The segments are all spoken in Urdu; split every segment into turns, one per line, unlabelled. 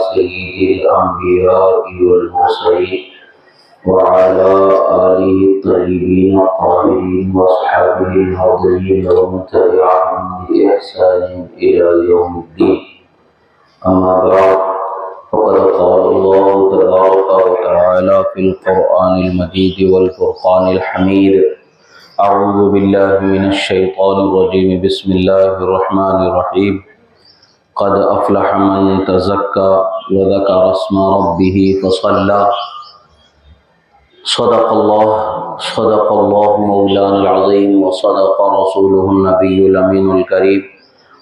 سيد الأنبياء والمرسلين وعلى آله الطيبين الطاهرين وأصحابه الفاضلين ومن تبعهم بإحسان إلى يوم الدين. أما بعد، فقد قال الله تبارك وتعالى في القرآن المجيد والفرقان الحميد: أعوذ بالله من الشيطان الرجيم، بسم الله الرحمن الرحيم. قد أفلح من تزكى وذكر اسم ربه فصلى. صدق الله مولانا العظيم وصدق رسوله النبي الأمين الكريم،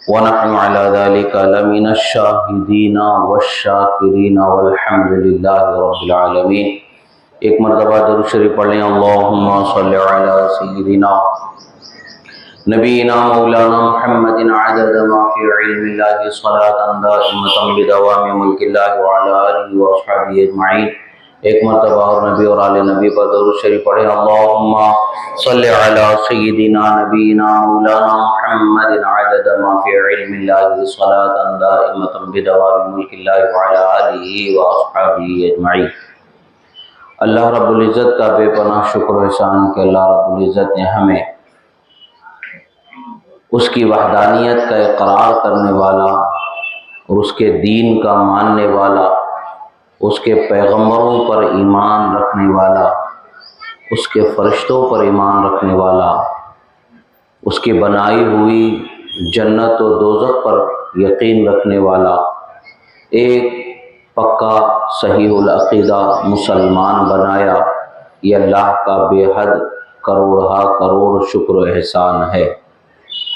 ونحن على ذلك لمن الشاهدين والشاکرین والحمد للہ رب العالمین. ایک مرتبہ درود شریف پڑھ لیں. اللہم صلی علی سیدنا نبینا مولانا محمد عدد ما فی علم اللہ صلاة دائمة بدوام ملک اللہ وعلی آلہ واصحابہ اجمعین. ایک مرتبہ اور نبی اور آل نبی پر درود شریف پڑھیں. اللہم صلی علی سیدنا نبینا مولانا محمد عدد ما فی علم اللہ صلاة دائمة بدوام ملک اللہ وعلی آلہ واصحابہ اجمعین. اللہ رب العزت کا بے پناہ شکر و احسان کہ اللہ رب العزت نے ہمیں اس کی وحدانیت کا اقرار کرنے والا اور اس کے دین کا ماننے والا، اس کے پیغمبروں پر ایمان رکھنے والا، اس کے فرشتوں پر ایمان رکھنے والا، اس کی بنائی ہوئی جنت و دوزخ پر یقین رکھنے والا ایک پکا صحیح العقیدہ مسلمان بنایا. یہ اللہ کا بے حد کروڑہ کروڑ شکر و احسان ہے.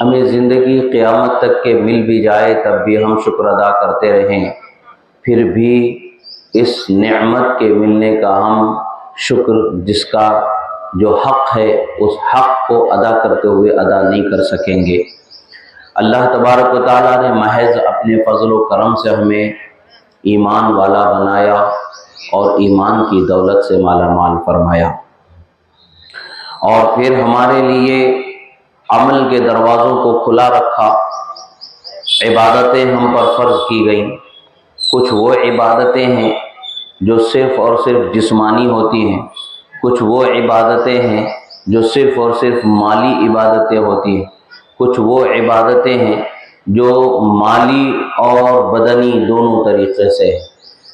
ہمیں زندگی قیامت تک کے مل بھی جائے تب بھی ہم شکر ادا کرتے رہیں، پھر بھی اس نعمت کے ملنے کا ہم شکر جس کا جو حق ہے اس حق کو ادا کرتے ہوئے ادا نہیں کر سکیں گے. اللہ تبارک و تعالیٰ نے محض اپنے فضل و کرم سے ہمیں ایمان والا بنایا اور ایمان کی دولت سے مالا مال فرمایا، اور پھر ہمارے لیے عمل کے دروازوں کو کھلا رکھا. عبادتیں ہم پر فرض کی گئیں. کچھ وہ عبادتیں ہیں جو صرف اور صرف جسمانی ہوتی ہیں، کچھ وہ عبادتیں ہیں جو صرف اور صرف مالی عبادتیں ہوتی ہیں، کچھ وہ عبادتیں ہیں جو مالی اور بدنی دونوں طریقے سے ہے.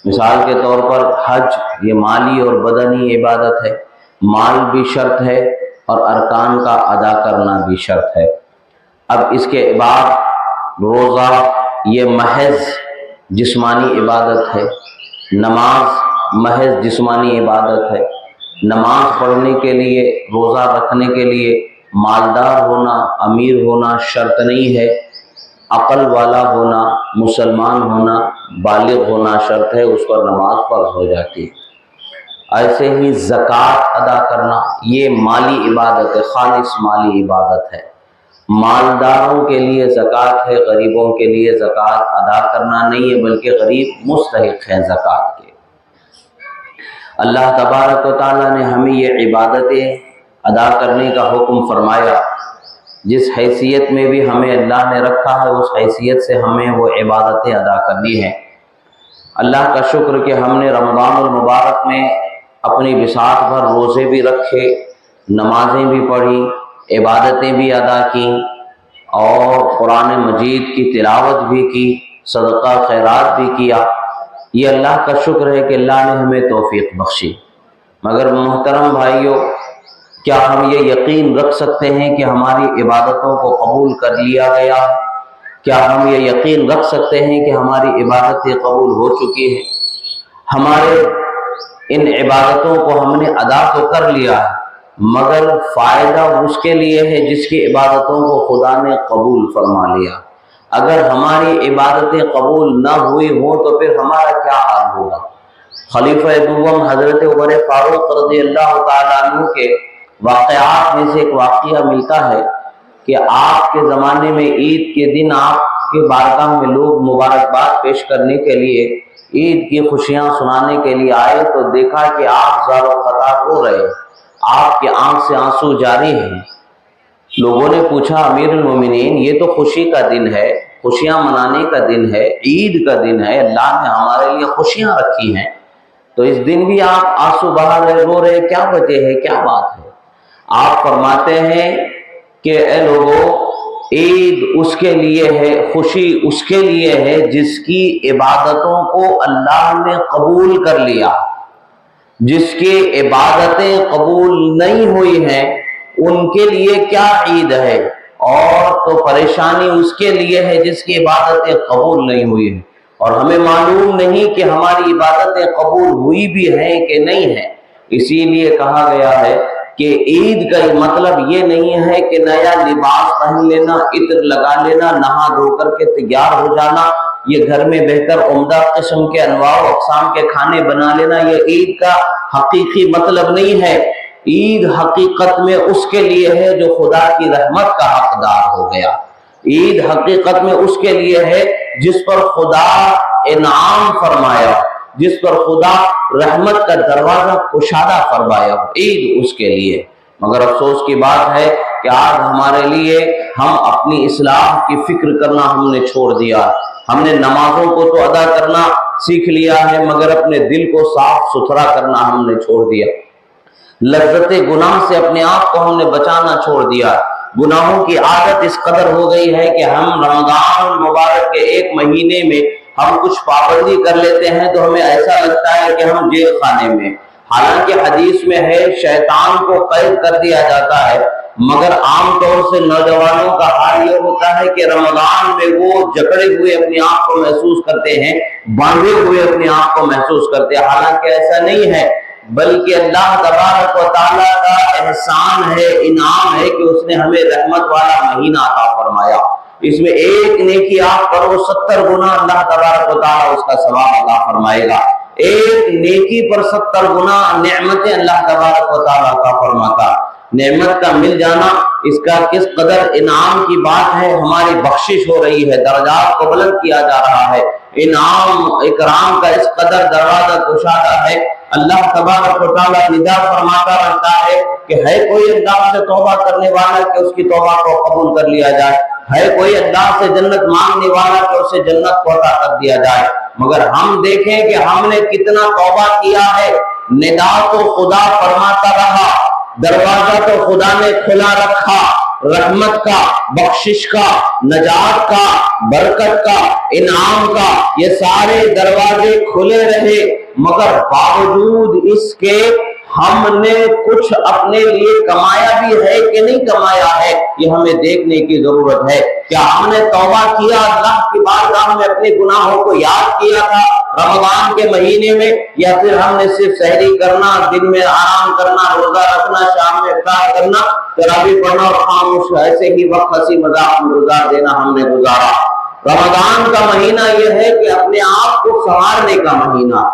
مثال کے طور پر حج یہ مالی اور بدنی عبادت ہے، مال بھی شرط ہے اور ارکان کا ادا کرنا بھی شرط ہے. اب اس کے بعد روزہ یہ محض جسمانی عبادت ہے، نماز محض جسمانی عبادت ہے. نماز پڑھنے کے لیے، روزہ رکھنے کے لیے مالدار ہونا، امیر ہونا شرط نہیں ہے، عقل والا ہونا، مسلمان ہونا، بالغ ہونا شرط ہے، اس پر نماز فرض ہو جاتی ہے. ایسے ہی زکوٰۃ ادا کرنا یہ مالی عبادت ہے، خالص مالی عبادت ہے. مالداروں کے لیے زکوٰۃ ہے، غریبوں کے لیے زکوٰۃ ادا کرنا نہیں ہے، بلکہ غریب مستحق ہیں زکوٰۃ کے. اللہ تبارک و تعالیٰ نے ہمیں یہ عبادتیں ادا کرنے کا حکم فرمایا. جس حیثیت میں بھی ہمیں اللہ نے رکھا ہے اس حیثیت سے ہمیں وہ عبادتیں ادا کرنی ہیں. اللہ کا شکر کہ ہم نے رمضان المبارک میں اپنی بساط بھر روزے بھی رکھے، نمازیں بھی پڑھی، عبادتیں بھی ادا کیں، اور قرآن مجید کی تلاوت بھی کی، صدقہ خیرات بھی کیا. یہ اللہ کا شکر ہے کہ اللہ نے ہمیں توفیق بخشی. مگر محترم بھائیوں، کیا ہم یہ یقین رکھ سکتے ہیں کہ ہماری عبادتوں کو قبول کر لیا گیا ہے؟ کیا ہم یہ یقین رکھ سکتے ہیں کہ ہماری عبادتیں قبول ہو چکی ہیں؟ ہمارے ان عبادتوں کو ہم نے ادا تو کر لیا ہے، مگر فائدہ اس کے لیے ہے جس کی عبادتوں کو خدا نے قبول فرما لیا. اگر ہماری عبادتیں قبول نہ ہوئی ہوں تو پھر ہمارا کیا حال ہوگا؟ خلیفہ دوم حضرت عمر فاروق رضی اللہ تعالیٰ عنہ کے واقعات میں سے ایک واقعہ ملتا ہے کہ آپ کے زمانے میں عید کے دن آپ کے بارگاہ میں لوگ مبارکباد پیش کرنے کے لیے، عید کی خوشیاں سنانے کے لیے آئے تو دیکھا کہ آپ زار و قطار رو رہے ہیں، آپ کی آنکھ سے آنسو جاری ہیں. لوگوں نے پوچھا امیر المومنین یہ تو خوشی کا دن ہے، خوشیاں منانے کا دن ہے، عید کا دن ہے، اللہ نے ہمارے لیے خوشیاں رکھی ہیں، تو اس دن بھی آپ آنسو بہا رہے، رو رہے، کیا وجہ ہے، کیا بات ہے؟ آپ فرماتے ہیں کہ اے لوگو، عید اس کے لیے ہے، خوشی اس کے لیے ہے جس کی عبادتوں کو اللہ نے قبول کر لیا۔ جس کی عبادتیں قبول نہیں ہوئی ہیں ان کے لیے کیا عید ہے؟ اور تو پریشانی اس کے لیے ہے جس کی عبادتیں قبول نہیں ہوئی ہیں، اور ہمیں معلوم نہیں کہ ہماری عبادتیں قبول ہوئی بھی ہیں کہ نہیں ہیں۔ اسی لیے کہا گیا ہے کہ عید کا مطلب یہ نہیں ہے کہ نیا لباس پہن لینا، عطر لگا لینا، نہا دھو کر کے تیار ہو جانا، یہ گھر میں بہتر عمدہ قسم کے انواع و اقسام کے کھانے بنا لینا، یہ عید کا حقیقی مطلب نہیں ہے۔ عید حقیقت میں اس کے لیے ہے جو خدا کی رحمت کا حقدار ہو گیا۔ عید حقیقت میں اس کے لیے ہے جس پر خدا انعام فرمایا، جس پر خدا رحمت کا دروازہ کشادہ فرمایا، عید اس کے لیے۔ مگر افسوس کی بات ہے کہ آج ہمارے لیے ہم اپنی اصلاح کی فکر کرنا ہم نے چھوڑ دیا۔ ہم نے نمازوں کو تو ادا کرنا سیکھ لیا ہے مگر اپنے دل کو صاف ستھرا کرنا ہم نے چھوڑ دیا۔ لذت گناہ سے اپنے آپ کو ہم نے بچانا چھوڑ دیا۔ گناہوں کی عادت اس قدر ہو گئی ہے کہ ہم رمضان مبارک کے ایک مہینے میں ہم کچھ پابندی کر لیتے ہیں تو ہمیں ایسا لگتا ہے کہ ہم جیل خانے میں۔ حالانکہ حدیث میں ہے شیطان کو قید کر دیا جاتا ہے، مگر عام طور سے نوجوانوں کا حال یہ ہوتا ہے کہ رمضان میں وہ جکڑے ہوئے اپنے آپ کو محسوس کرتے ہیں، باندھے ہوئے اپنے آپ کو محسوس کرتے ہیں۔ حالانکہ ایسا نہیں ہے، بلکہ اللہ تبارک و تعالیٰ کا احسان ہے، انعام ہے کہ اس نے ہمیں رحمت والا مہینہ عطا فرمایا۔ اس میں ایک نیکی آپ کرو 70 گنا اللہ تبارک و تعالیٰ اس کا ثواب عطا فرمائے گا۔ ایک نیکی پر 70 گنا نعمتیں اللہ تبارک و تعالیٰ عطا فرماتا۔ نعمت کا مل جانا اس کا کس قدر انعام کی بات ہے، ہماری بخشش ہو رہی ہے، درجات کو بلند کیا جا رہا ہے، انعام اکرام کا اس قدر دروازہ کشادہ ہے۔ اللہ تبارک و تعالیٰ ندا فرماتا رہتا ہے کہ ہے کوئی اللہ سے توبہ کرنے والا کہ اس کی توبہ کو قبول کر لیا جائے، ہے کوئی اللہ سے جنت مانگنے والا کہ اسے جنت کو عطا کر دیا جائے۔ مگر ہم دیکھیں کہ ہم نے کتنا توبہ کیا ہے۔ ندا تو خدا فرماتا رہا، دروازہ تو خدا نے کھلا رکھا، رحمت کا، بخشش کا، نجات کا، برکت کا، انعام کا، یہ سارے دروازے کھلے رہے، مگر باوجود اس کے ہم نے کچھ اپنے لیے کمایا بھی ہے کہ نہیں کمایا ہے، یہ ہمیں دیکھنے کی ضرورت ہے۔ کیا ہم نے توبہ کیا، اللہ کی بارگاہ میں اپنے گناہوں کو یاد کیا تھا رمضان کے مہینے میں، یا پھر ہم نے صرف سحری کرنا، دن میں آرام کرنا، روزہ رکھنا، شام میں افطار کرنا، تراویح پڑھنا اور خاموش ایسے ہی وقت ہنسی مذاق میں گزار دینا ہم نے گزارا؟ رمضان کا مہینہ یہ ہے کہ اپنے آپ کو سنوارنے کا مہینہ،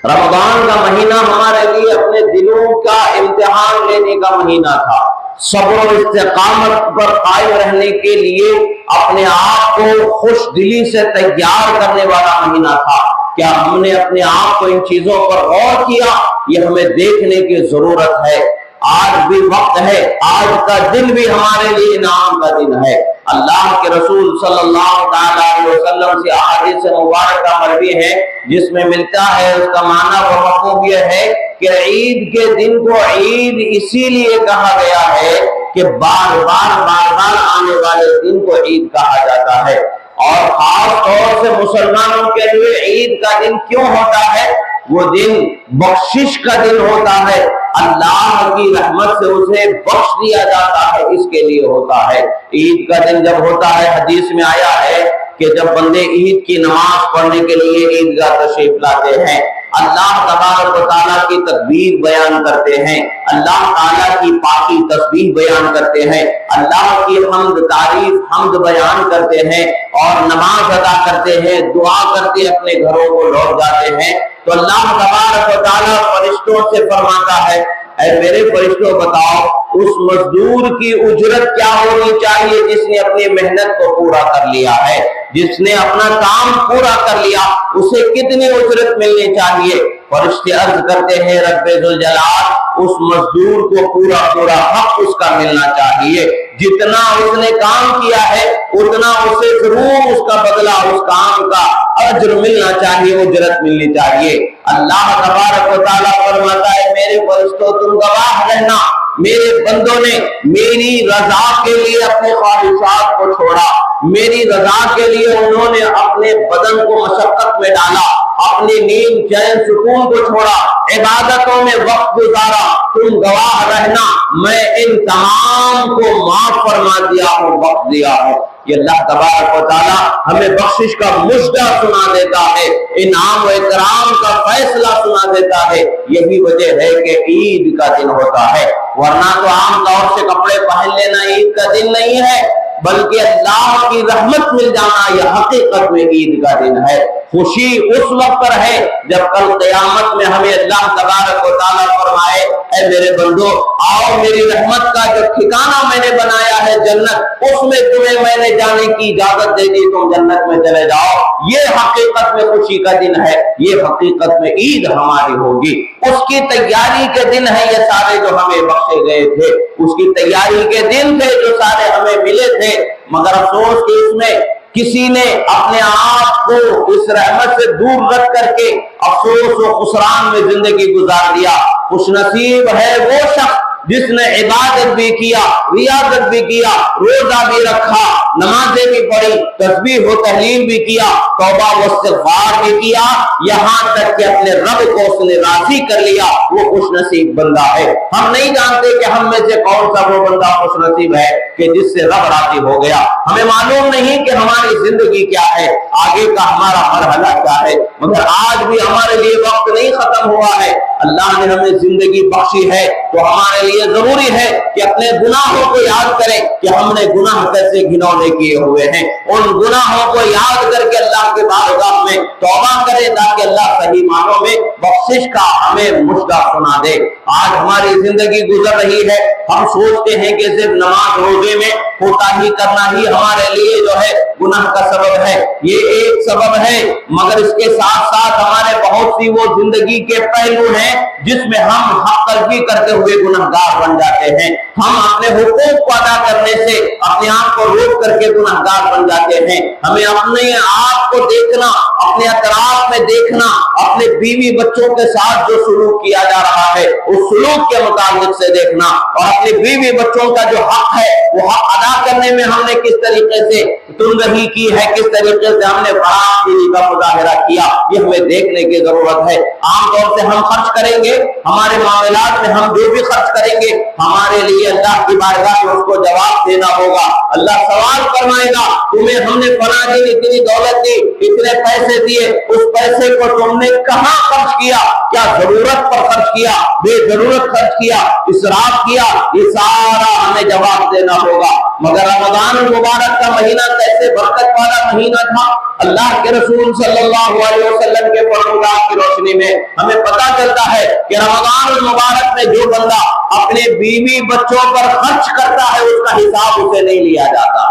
رمضان کا مہینہ ہمارے لیے اپنے دلوں کا امتحان لینے کا مہینہ تھا، صبر و استقامت پر قائم رہنے کے لیے اپنے آپ کو خوش دلی سے تیار کرنے والا مہینہ تھا۔ کیا ہم نے اپنے آپ کو ان چیزوں پر غور کیا؟ یہ ہمیں دیکھنے کی ضرورت ہے۔ آج بھی وقت ہے، آج کا دن بھی ہمارے لیے انعام کا دن ہے۔ اللہ کے رسول صلی اللہ علیہ وسلم سے احادیث مبارکہ مروی ہے جس میں ملتا ہے، اس کا معنی و مفہوم یہ ہے کہ عید کے دن کو عید اسی لیے کہا گیا ہے کہ بار بار آنے والے دن کو عید کہا جاتا ہے۔ اور خاص طور سے مسلمانوں کے لیے عید کا دن کیوں ہوتا ہے؟ وہ دن بخشش کا دن ہوتا ہے، اللہ کی رحمت سے اسے بخش دیا جاتا ہے، اس کے لیے ہوتا ہے۔ عید کا دن جب ہوتا ہے، حدیث میں آیا ہے کہ جب بندے عید کی نماز پڑھنے کے لیے عیدگاہ تشریف لاتے ہیں، اللہ تبارک و تعالیٰ کی تکبیر بیان کرتے ہیں، اللہ تعالیٰ کی پاکی تسبیح بیان کرتے ہیں، اللہ کی حمد تعریف حمد بیان کرتے ہیں اور نماز ادا کرتے ہیں، دعا کرتے اپنے گھروں کو لوٹ جاتے ہیں، تو اللہ تبارک و تعالیٰ فرشتوں سے فرماتا ہے، اے میرے فرشتوں بتاؤ اس مزدور کی اجرت کیا ہونی چاہیے جس نے اپنی محنت کو پورا کر لیا ہے، جس نے اپنا کام پورا کر لیا، اسے کتنی اجرت ملنی چاہیے؟ فرشتے عرض کرتے ہیں رب ذوالجلال اس مزدور کو پورا پورا حق اس کا ملنا چاہیے، جتنا اس نے کام کیا ہے اتنا اسے ضرور اس کا بدلہ، اس کام کا اجر ملنا چاہیے، اجرت ملنی چاہیے۔ اللہ تبارک و تعالیٰ فرماتا ہے میرے فرشتوں تم گواہ رہنا، میرے بندوں نے میری رضا کے لیے اپنے خواہشات کو چھوڑا، میری رضا کے لیے انہوں نے اپنے بدن کو مشقت میں ڈالا، اپنی نیند چین سکون کو چھوڑا، عبادتوں میں وقت گزارا، تم گواہ رہنا میں ان تمام کو معاف فرما دیا ہوں، بخش دیا ہوں۔ یہ اللہ تبارک و تعالیٰ ہمیں بخشش کا مژدہ سنا دیتا ہے، انعام و اکرام کا فیصلہ سنا دیتا ہے۔ یہی وجہ ہے کہ عید کا دن ہوتا ہے، ورنہ تو عام طور سے کپڑے پہن لینا عید کا دن نہیں ہے، بلکہ اللہ کی رحمت مل جانا یہ حقیقت میں عید کا دن ہے۔ خوشی اس وقت پر ہے جب کل قیامت میں ہمیں اللہ تبارک و تعالیٰ فرمائے اے میرے بندو آؤ میری رحمت کا جو ٹھکانہ میں نے بنایا ہے جنت، اس میں تمہیں میں نے جانے کی اجازت دے دی، تم جنت میں چلے جاؤ۔ یہ حقیقت میں خوشی کا دن ہے، یہ حقیقت میں عید ہماری ہوگی۔ اس کی تیاری کے دن ہے یہ سارے جو ہمیں بخشے گئے تھے، اس کی تیاری کے دن تھے جو سارے ہمیں ملے تھے، مگر افسوس کہ اس میں کسی نے اپنے آپ کو اس رحمت سے دور رکھ کر کے افسوس و خسران میں زندگی گزار دیا۔ خوش نصیب ہے وہ شخص جس نے عبادت بھی کیا، ریاضت بھی کیا، روزہ بھی رکھا، نمازیں بھی پڑھی، تسبیح و تحلیل بھی کیا، توبہ و استغفار بھی کیا، یہاں تک کہ اپنے رب کو اس نے راضی کر لیا، وہ خوش نصیب بندہ ہے۔ ہم نہیں جانتے کہ ہم میں سے کون سا وہ بندہ خوش نصیب ہے کہ جس سے رب راضی ہو گیا۔ ہمیں معلوم نہیں کہ ہماری زندگی کیا ہے، آگے کا ہمارا مرحلہ کیا ہے، مگر آج بھی ہمارے لیے وقت نہیں ختم ہوا ہے۔ اللہ نے ہمیں زندگی بخشی ہے تو ہمارے لیے ضروری ہے کہ اپنے گناہوں کو یاد کریں کہ ہم نے گناہ کیسے گھنونے کیے ہوئے ہیں، ان گناہوں کو یاد کر کے اللہ کے بارگاہ میں توبہ کریں تاکہ اللہ صحیح معنوں میں بخشش کا ہمیں مژدہ سنا دے۔ آج ہماری زندگی گزر رہی ہے، ہم سوچتے ہیں کہ صرف نماز روزے میں کوتاہی کرنا ہی ہمارے لیے جو ہے گناہ کا سبب ہے، یہ ایک سبب ہے، مگر اس کے ساتھ ساتھ ہمارے بہت سی وہ زندگی کے پہلو ہیں جس میں ہم حق تلفی کرتے ہوئے گنہگار بن جاتے ہیں۔ ہم اپنے حقوق کو ادا کرنے سے اپنے آپ کو روک کر کے گنہگار بن جاتے ہیں۔ ہمیں اپنے آپ کو دیکھنا، اپنے اطراف میں دیکھنا، اپنے بیوی بچوں کے ساتھ جو سلوک کیا جا رہا ہے اس سلوک کے مطابق سے دیکھنا، اور اپنے بیوی بچوں کا جو حق ہے وہ حق ادا کرنے میں ہم نے کس طریقے سے تندہی کی ہے، کس طریقے سے ہم نے فراخی کا مظاہرہ کیا، یہ ہمیں دیکھنے کی ضرورت ہے۔ عام طور سے ہم خرچ کریں گے، ہمارے معاملات میں ہم جو بھی خرچ کریں گے ہمارے لیے اللہ کی بارگاہ میں اس کو جواب دینا ہوگا۔ اللہ سوال فرمائے گا تمہیں ہم نے فلاں دن اتنی دولت دی، اتنے پیسے دیے، اس پیسے کو تم نے کہاں خرچ کیا؟ کیا ضرورت پر خرچ کیا، بے ضرورت خرچ کیا، اسراف کیا؟ یہ سارا ہمیں جواب دینا ہوگا۔ مگر رمضان المبارک کا مہینہ کیسے برکت والا مہینہ تھا، اللہ کے رسول صلی اللہ علیہ وسلم کے فرمودات کی روشنی میں ہمیں پتہ چلتا ہے کہ رمضان المبارک میں جو بندہ اپنے بیوی بچوں پر خرچ کرتا ہے اس کا حساب اسے نہیں لیا جاتا۔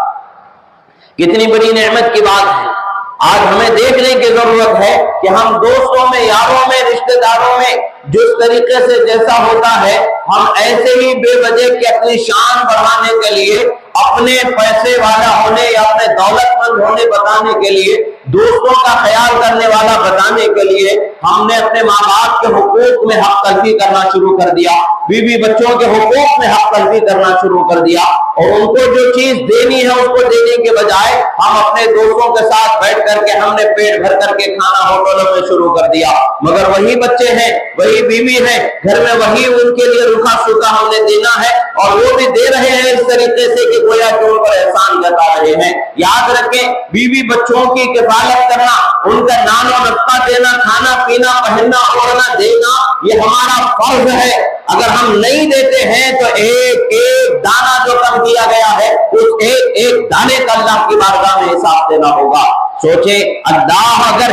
کتنی بڑی نعمت کی بات ہے۔ آج ہمیں دیکھنے کی ضرورت ہے کہ ہم دوستوں میں، یاروں میں، رشتہ داروں میں جس طریقے سے جیسا ہوتا ہے ہم ایسے ہی بے وجہ کہ اپنی شان بڑھانے کے لیے، اپنے پیسے والا ہونے یا اپنے دولت مند ہونے بتانے کے لیے، دوستوں کا خیال کرنے والا بتانے کے لیے ہم نے اپنے ماں باپ کے حقوق میں حق تلفی کرنا شروع کر دیا، بیوی بچوں کے حقوق میں حق تلفی کرنا شروع کر دیا، اور ان کو جو چیز دینی ہے اس کو دینے کے بجائے ہم اپنے دوستوں کے ساتھ بیٹھ کر کے ہم نے پیٹ بھر کر کے کھانا ہوٹلوں میں شروع کر دیا، مگر وہی بچے ہیں، وہی بیوی ہے، گھر میں وہی ان کے لیے روکھا سوکھا ہم نے دینا ہے، اور وہ بھی دے رہے ہیں اس طریقے سے کہ گویا کہ ان پر احسان جتا رہے ہیں۔ یاد رکھیں بیوی بچوں کی کفالت کرنا، ان کا نان و نفقہ دینا، کھانا پینا، پہننا، اوڑھنا دینا یہ ہمارا فرض ہے۔ اگر ہم نہیں دیتے ہیں تو ایک ایک دانہ جو کم کیا گیا ہے اس ایک ایک دانے کا اللہ کی بارگاہ میں حساب دینا ہوگا۔ سوچے اللہ اگر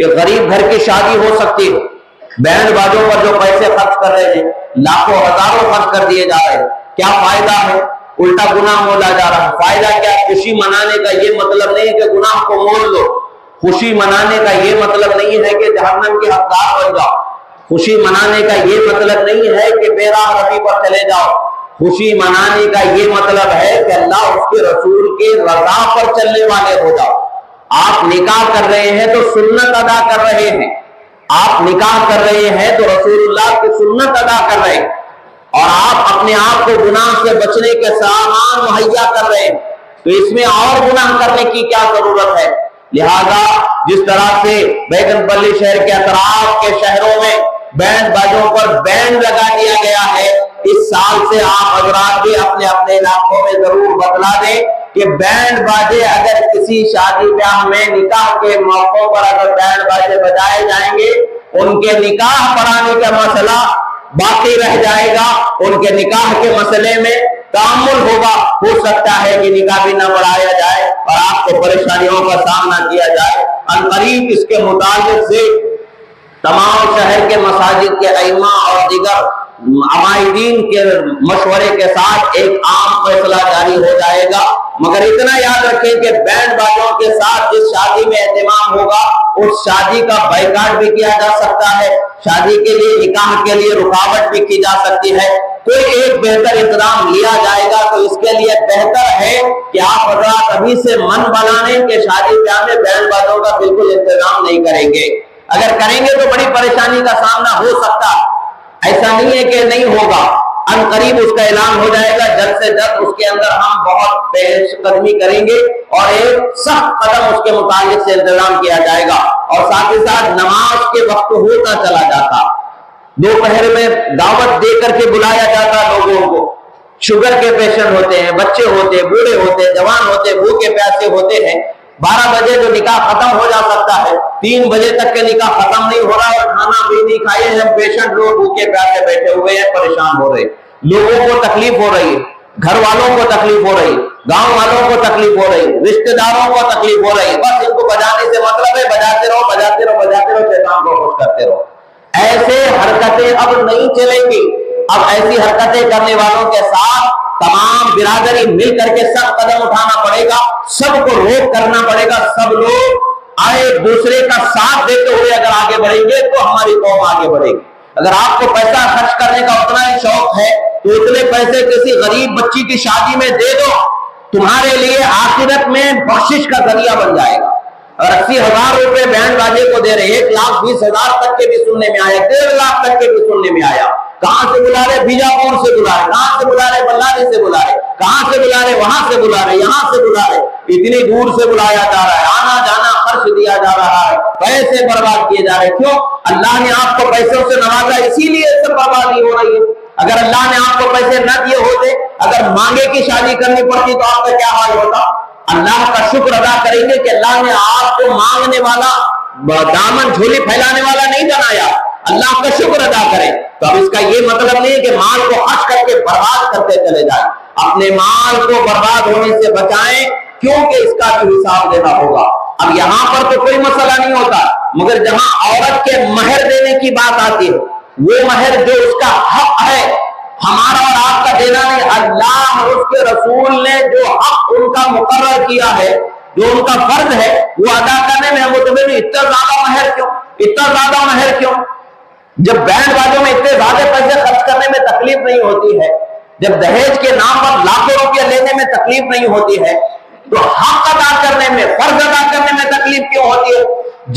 یہ غریب گھر کی شادی ہو سکتی ہے، بینڈ باجوں پر جو پیسے خرچ کر رہے ہیں، لاکھوں ہزاروں خرچ کر دیے جا رہے ہیں، کیا فائدہ ہے؟ الٹا گناہ مولا جا رہا ہے۔ فائدہ کیا؟ خوشی منانے کا یہ مطلب نہیں کہ گناہ کو مول لو، خوشی منانے کا یہ مطلب نہیں ہے کہ جہنم کے حقدار بن جاؤ، خوشی منانے کا یہ مطلب نہیں ہے کہ بے راہ روی پر چلے جاؤ، خوشی منانے کا یہ مطلب ہے کہ اللہ اس کے رسول کے رضا پر چلنے والے ہو جاؤ۔ آپ نکاح کر رہے ہیں تو سنت ادا کر رہے ہیں، آپ نکاح کر رہے ہیں تو رسول اللہ کی سنت ادا کر رہے ہیں، اور آپ اپنے آپ کو گناہ سے بچنے کے سامان مہیا کر رہے ہیں، تو اس میں اور گناہ کرنے کی کیا ضرورت ہے؟ لہذا جس طرح سے بیگم پلی شہر کے اطراف کے شہروں میں بینڈ باجوں پر بینڈ لگا دیا گیا ہے، اس سال سے آپ حضرات بھی اپنے اپنے علاقوں میں ضرور بدلا دیں کہ بینڈ باجے اگر کسی شادی بیاہ میں نکاح کے موقعوں پر اگر بینڈ باجے بجائے جائیں گے، ان کے نکاح پڑھانے کا مسئلہ باقی رہ جائے گا، ان کے نکاح کے مسئلے میں تعامل ہوگا، ہو سکتا ہے کہ نکاح بھی نہ پڑھایا جائے اور آپ کو پریشانیوں کا سامنا کیا جائے۔ عنقریب اس کے متعلق سے تمام شہر کے مساجد کے ائمہ اور دیگر عمائدین کے مشورے کے ساتھ ایک عام فیصلہ جاری ہو جائے گا، مگر اتنا یاد رکھیں کہ بینڈ باجوں کے ساتھ جس شادی میں اہتمام ہوگا اس شادی کا بائیکاٹ بھی کیا جا سکتا ہے، شادی کے لیے نکاح کے لیے رکاوٹ بھی کی جا سکتی ہے۔ کوئی ایک بہتر اقدام لیا جائے گا تو اس کے لیے بہتر ہے کہ آپ حضرات ابھی سے من بنا لیں کہ شادی بیاہ میں بینڈ باجوں کا بالکل انتظام نہیں کریں گے، اگر کریں گے تو بڑی پریشانی کا سامنا ہو سکتا ہے، ایسا نہیں ہے کہ نہیں ہوگا، عنقریب اس کا اعلان ہو جائے گا، جلد سے جلد اس کے اندر ہم بہت پیش قدمی کریں گے اور ایک سخت قدم اس کے متعلق سے انتظام کیا جائے گا، اور ساتھ ہی ساتھ نماز کے وقت ہوتا چلا جاتا، دوپہر میں دعوت دے کر کے بلایا جاتا لوگوں کو، شوگر کے پیشنٹ ہوتے ہیں، بچے ہوتے، بوڑھے ہوتے، جوان ہوتے، بھوکے پیاسے ہوتے ہیں، 12 بجے جو نکاح ختم ہو جا سکتا ہے، 3 بجے تک کے نکاح ختم نہیں ہو رہا اور کھانا بھی نہیں کھائے ہیں، پیشنٹ لوگ بھوکے پیاسے بیٹھے ہوئے ہیں، پریشان ہو رہے، لوگوں کو تکلیف ہو رہی ہے، گھر والوں کو تکلیف ہو رہی، گاؤں والوں کو تکلیف ہو رہی، رشتہ داروں کو تکلیف ہو رہی، بس ان کو بجانے سے مطلب ہے بجاتے رہو بجاتے رہو بجاتے رہو، شیطان کو خوش کرتے رہو۔ ایسے حرکتیں اب نہیں چلیں گی، اب ایسی حرکتیں کرنے والوں کے ساتھ تمام برادری مل کر کے سخت قدم اٹھانا پڑے گا، سب کو روک کرنا پڑے گا، سب لوگ ایک دوسرے کا ساتھ دیتے ہوئے اگر آگے بڑھیں گے تو ہماری قوم آگے بڑھے گی۔ اگر آپ کو پیسہ خرچ کرنے کا اتنا ہی شوق ہے تو اتنے پیسے کسی غریب بچی کی شادی میں دے دو، تمہارے لیے آخرت میں بخشش کا ذریعہ بن جائے گا۔ اور 80,000 روپے بینڈ باجے کو دے رہے، 1,20,000 تک کے بھی سننے میں آیا، 1.5 لاکھ تک کے بھی سننے میں آیا، کہاں سے بلا رہے؟ بیجاپور سے بلا رہے، کہاں سے بلا رہے؟ بلاری سے بلا رہے، کہاں سے بلا رہے؟ وہاں سے بلا رہے، یہاں سے بلا رہے، اتنی دور سے بلایا جا رہا ہے، آنا جانا خرچ دیا جا رہا ہے، پیسے برباد کیے جا رہے۔ کیوں؟ اللہ نے آپ کو پیسوں سے نوازا، اسی لیے سب بربادی ہو رہی ہے۔ اگر اللہ نے آپ کو پیسے نہ دیے ہوتے، اگر مانگے کی شادی کرنی پڑتی تو آپ کا کیا حال ہوتا؟ اللہ کا شکر ادا کریں گے کہ اللہ نے آپ کو مانگنے والا، دامن جھولی پھیلانے والا نہیں بنایا، اللہ کا شکر ادا کریں۔ تو اب اس کا یہ مطلب نہیں ہے کہ مال کو خرچ کر کے برباد کرتے چلے جائیں، اپنے مال کو برباد ہونے سے بچائیں، کیونکہ اس کا بھی حساب دینا ہوگا۔ اب یہاں پر تو کوئی مسئلہ نہیں ہوتا، مگر جہاں عورت کے مہر دینے کی بات آتی ہے، وہ مہر جو اس کا حق ہے، ہمارا اور آپ کا دینا نہیں، اللہ اور اس کے رسول نے جو حق ان کا مقرر کیا ہے، جو ان کا فرض ہے، وہ ادا کرنے میں مطمئن۔ اتنا زیادہ مہر کیوں؟ اتنا زیادہ مہر کیوں؟ جب بینڈ باجوں میں اتنے زیادہ پیسے خرچ کرنے میں تکلیف نہیں ہوتی ہے، جب دہیج کے نام پر لاکھوں روپیہ لینے میں تکلیف نہیں ہوتی ہے، تو حق ادا کرنے میں، فرض ادا کرنے میں تکلیف کیوں ہوتی ہے؟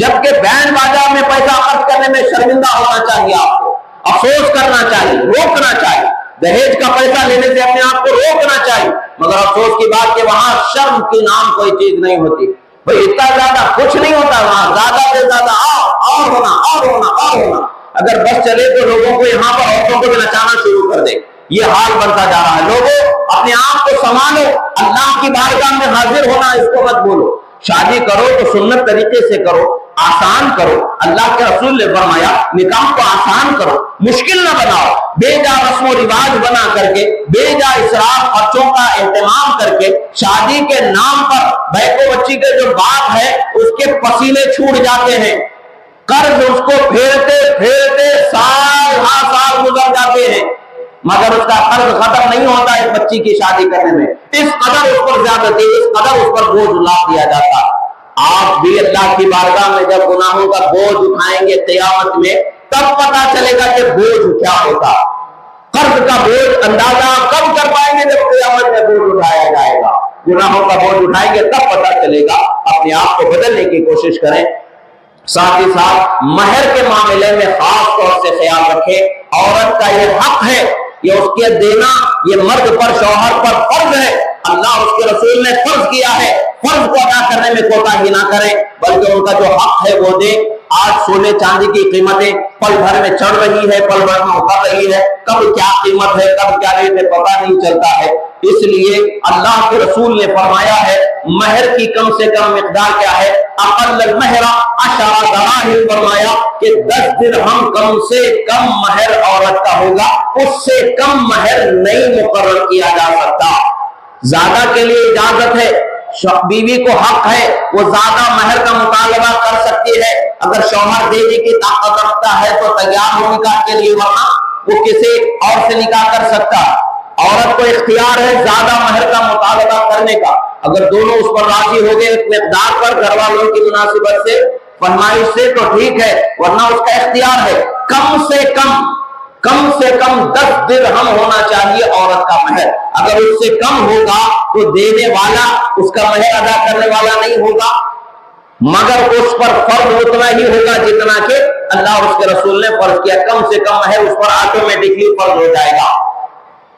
جبکہ بینڈ باجا میں پیسہ خرچ کرنے میں شرمندہ ہونا چاہیے، آپ کو افسوس کرنا چاہیے، روکنا چاہیے، دہیج کا پیسہ لینے سے اپنے آپ کو روکنا چاہیے، مگر افسوس کی بات کہ وہاں شرم کی نام کوئی چیز نہیں ہوتی۔ بھئی اتنا زیادہ کچھ نہیں ہوتا، وہاں زیادہ سے زیادہ اور ہونا اور ہونا اور ہونا۔ اگر بس چلے تو لوگوں کو یہاں پر عورتوں کو بھی نچانا شروع کر دے، یہ حال بنتا جا رہا ہے۔ لوگوں اپنے آپ کو سنبھالو، اللہ کی بارگاہ میں حاضر ہونا اس کو مت بولو، شادی کرو تو سنت طریقے سے کرو، آسان کرو، اللہ کے رسول نے فرمایا نکاح کو آسان کرو، مشکل نہ بناؤ، بے جا رسم و رواج بنا کر کے، بے جا اسراف خرچوں کا اہتمام کر کے، شادی کے نام پر بیٹو بچی کے جو باپ ہے اس کے پسینے چھوٹ جاتے ہیں، قرض اس کو پھیرتے پھیرتے سال ہر سال گزر جاتے ہیں، مگر اس کا قرض ختم نہیں ہوتا ایک بچی کی شادی کرنے میں۔ اس قدر اس پر زیادتی، اس قدر اس پر بوجھ لاد دیا جاتا۔ آپ بھی اللہ کی بارگاہ میں جب گناہوں کا بوجھ اٹھائیں گے قیامت میں، تب پتا چلے گا کہ بوجھ کیا ہوتا۔ قرض کا بوجھ اندازہ کب کر پائیں گے جب قیامت میں بوجھ اٹھایا جائے گا۔ گناہوں کا بوجھ اٹھائیں گے تب پتا چلے گا۔ اپنے آپ کو بدلنے کی کوشش کریں۔ ساتھ ہی ساتھ مہر کے معاملے میں خاص طور سے خیال رکھیں، عورت کا یہ حق ہے، یہ اس کے دینا، یہ مرد پر شوہر پر فرض ہے۔ اللہ اس کے رسول نے فرض کیا ہے، فرض کو ادا کرنے میں کوتاہی نہ کریں، بلکہ ان کا جو حق ہے وہ دیں۔ آج سونے چاندی کی قیمتیں پل بھر میں چڑھ رہی ہے، پل بھر میں اتر رہی ہے، کب کیا قیمت ہے کب کیا ریٹ ہے پتہ نہیں چلتا ہے۔ اس لیے اللہ کے رسول نے فرمایا ہے مہر کی کم سے کم مقدار کیا ہے، اقل المہر 10 دراہم، فرمایا کہ 10 درہم کم سے کم مہر عورت کا ہوگا، اس سے کم مہر نہیں مقرر کیا جا سکتا۔ زیادہ کے لیے اجازت ہے، بیوی کو حق ہے وہ زیادہ مہر کا مطالبہ کر سکتی ہے، اگر شوہر دینے کی طاقت رکھتا ہے تو تیار ہو نکاح کے لیے، ورنہ وہ کسی اور سے نکاح کر سکتا۔ عورت کو اختیار ہے زیادہ مہر کا مطالبہ کرنے کا، اگر دونوں اس پر راضی ہو گئے اس مقدار پر گھر والوں کی مناسبت سے، فرمائش سے، تو ٹھیک ہے، ورنہ اس کا اختیار ہے۔ کم سے کم 10 درہم ہونا چاہیے عورت کا مہر، اگر اس سے کم ہوگا تو دینے والا اس کا مہر ادا کرنے والا نہیں ہوگا، مگر اس پر فرض اتنا ہی ہوگا جتنا کہ اللہ اور اس کے رسول نے فرض کیا۔ کم سے کم مہر اس پر آٹومیٹکلی فرض ہو جائے گا۔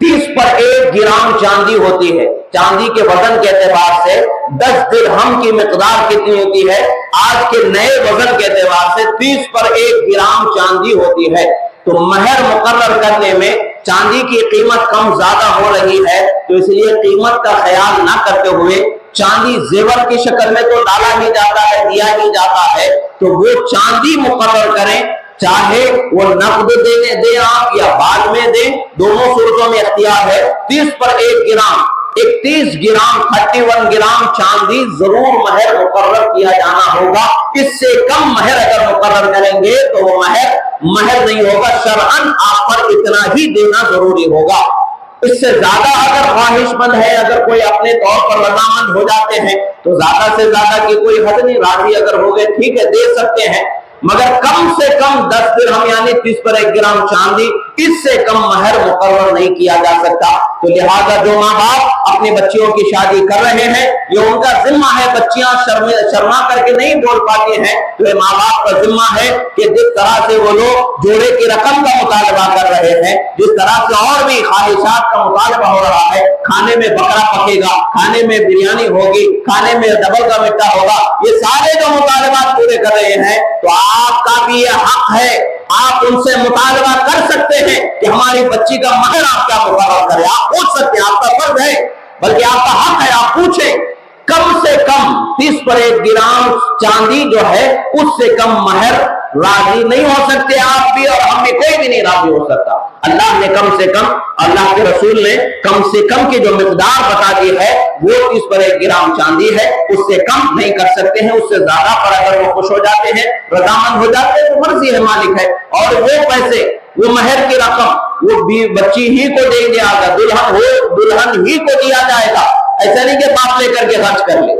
30 پر 1 گرام چاندی ہوتی ہے، چاندی کے وزن کے اعتبار سے 10 درہم کی مقدار کتنی ہوتی ہے؟ آج کے نئے وزن کے اعتبار سے 30 پر 1 گرام چاندی ہوتی ہے۔ تو مہر مقرر کرنے میں چاندی کی قیمت کم زیادہ ہو رہی ہے، تو اس لیے قیمت کا خیال نہ کرتے ہوئے چاندی زیور کی شکل میں تو ڈالا ہی جاتا ہے، دیا ہی جاتا ہے، تو وہ چاندی مقرر کریں، چاہے وہ نقد دیں آپ یا بعد میں دیں، دونوں صورتوں میں اختیار ہے۔ 30 پر 1 گرام 31 گرام 31 گرام چاندی ضرور مہر مقرر کیا جانا ہوگا۔ اس سے کم مہر اگر مقرر کریں گے تو وہ مہر نہیں ہوگا، شرعاً آپ پر اتنا ہی دینا ضروری ہوگا۔ اس سے زیادہ اگر خواہش مند ہے، اگر کوئی اپنے طور پر رضامند ہو جاتے ہیں تو زیادہ سے زیادہ کی کوئی حد نہیں، راضی اگر ہو گئے ٹھیک ہے دے سکتے ہیں، مگر کم سے کم 10 درہم یعنی 30 پر 1 گرام چاندی، اس سے کم مہر مقرر نہیں کیا جا سکتا۔ تو لہذا جو ماں باپ اپنی بچیوں کی شادی کر رہے ہیں یہ ان کا ذمہ ہے، بچیاں شرما کر کے نہیں بول پاتی ہیں تو یہ ماں باپ کا ذمہ ہے کہ جس طرح سے وہ لوگ جوڑے کی رقم کا مطالبہ کر رہے ہیں، جس طرح سے اور بھی خواہشات کا مطالبہ ہو رہا ہے، کھانے میں بکرا پکے گا، کھانے میں بریانی ہوگی، کھانے میں ڈبل کا مٹھا ہوگا، یہ سارے جو مطالبات پورے کر رہے ہیں، تو آپ کا بھی یہ حق ہے، آپ ان سے مطالبہ کر سکتے ہیں کہ ہماری بچی کا مہر آپ کیا مقرر کرے، آپ پوچھ سکتے ہیں، آپ کا فرض ہے، بلکہ آپ کا حق ہے، آپ پوچھیں۔ کم سے کم 30 پر 1 گرام چاندی جو ہے اس سے کم مہر راضی نہیں ہو سکتے آپ بھی اور ہم بھی، کوئی بھی نہیں راضی ہو سکتا۔ اللہ نے کم سے کم، اللہ کے رسول نے کم سے کم کی جو مقدار بتا دی ہے وہ 30 پر 1 گرام چاندی ہے، اس سے کم نہیں کر سکتے ہیں، اس سے زیادہ پر اگر وہ خوش ہو جاتے ہیں، رضامند ہو جاتے ہیں تو مرضی ہے مالک ہے، اور وہ پیسے، وہ مہر کی رقم وہ بچی ہی کو دے دیا گا، دلہن ہی کو دیا جائے گا۔ ایسا نہیں کہ باپ لے کر کے خرچ کر لے،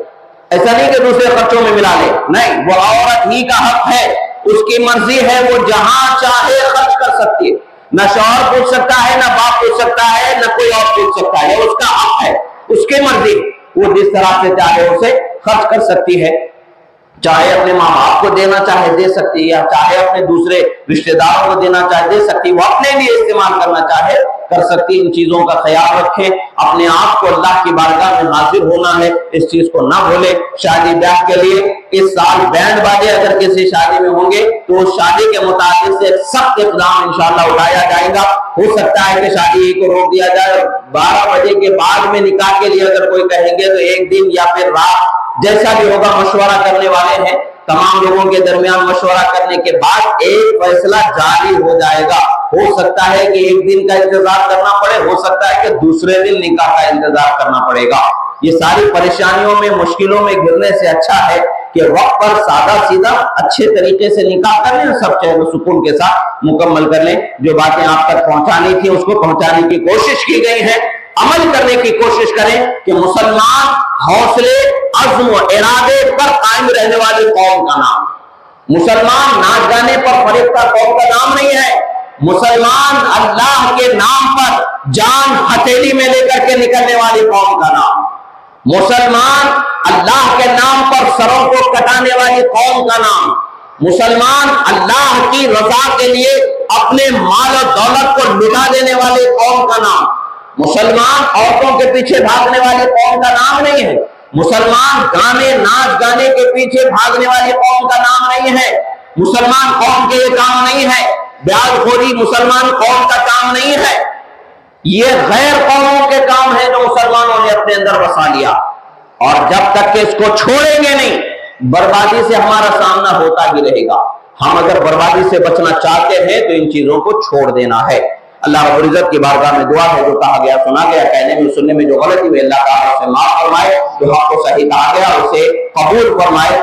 ایسا نہیں کہ دوسرے خرچوں میں ملا لے، نہیں، وہ عورت ہی کا حق ہے، اس کی مرضی ہے، وہ جہاں چاہے خرچ کر سکتی ہے، نہ شوہر پوچھ سکتا ہے، نہ باپ پوچھ سکتا ہے، نہ کوئی اور پوچھ سکتا ہے، اس کا حق ہے، اس کی مرضی، وہ جس طرح سے چاہے اسے خرچ کر سکتی ہے، چاہے اپنے ماں باپ کو دینا چاہے دے سکتی ہے، یا چاہے اپنے دوسرے رشتہ داروں کو دینا چاہے دے سکتی، وہ اپنے لیے استعمال کرنا چاہے کر سکتی۔ ان چیزوں کا خیال رکھیں، اپنے آپ کو اللہ کی بارگاہ میں حاضر ہونا ہے، اس چیز کو نہ بھولے۔ شادی بیاہ کے لیے اس سال بینڈ باجے اگر کسی شادی میں ہوں گے تو اس شادی کے متعلق سے سخت اقدام انشاءاللہ اٹھایا جائے گا۔ ہو سکتا ہے کہ شادی کو روک دیا جائے، 12 بجے کے بعد میں نکاح کے لیے اگر کوئی کہیں گے تو 1 دن یا پھر رات، جیسا بھی ہوگا، مشورہ کرنے والے ہیں، تمام لوگوں کے درمیان مشورہ کرنے کے بعد ایک فیصلہ جاری ہو جائے گا۔ ہو سکتا ہے کہ 1 دن کا انتظار کرنا پڑے، ہو سکتا ہے کہ دوسرے دن نکاح کا انتظار کرنا پڑے گا۔ یہ ساری پریشانیوں میں، مشکلوں میں گرنے سے اچھا ہے کہ وقت پر سادہ سیدھا اچھے طریقے سے نکاح کر لیں، سب چین و سکون کے ساتھ مکمل کر لیں۔ جو باتیں آپ تک پہنچانی تھی اس کو پہنچانے کی کوشش کی گئی ہے، عمل کرنے کی کوشش کریں کہ مسلمان حوصلے، عزم و ارادے پر قائم رہنے والی قوم کا نام، مسلمان ناچ گانے پر فریفتہ قوم کا نام نہیں ہے، مسلمان اللہ کے نام پر جان ہتھیلی میں لے کر کے نکلنے والی قوم کا نام، مسلمان اللہ کے نام پر سروں کو کٹانے والی قوم کا نام، مسلمان اللہ کی رضا کے لیے اپنے مال و دولت کو لٹا دینے والی قوم کا نام، مسلمان عورتوں کے پیچھے بھاگنے والی قوم کا نام نہیں ہے، مسلمان گانے ناچ گانے کے پیچھے بھاگنے والی قوم کا نام نہیں ہے، مسلمان قوم کے یہ کام نہیں ہے، بیاج خوری مسلمان قوم کا کام نہیں ہے، یہ غیر قوموں کے کام ہے جو مسلمانوں نے اپنے اندر بسا لیا، اور جب تک کہ اس کو چھوڑیں گے نہیں بربادی سے ہمارا سامنا ہوتا ہی رہے گا۔ ہم اگر بربادی سے بچنا چاہتے ہیں تو ان چیزوں کو چھوڑ دینا ہے۔ اللہ رب العزت کی بارگاہ میں دعا ہے، جو کہا گیا سنا گیا، کہنے میں سننے میں جو غلطی ہوئی اللہ تعالیٰ اسے معاف فرمائے، جو حق کو صحیح کہا گیا اسے قبول فرمائے۔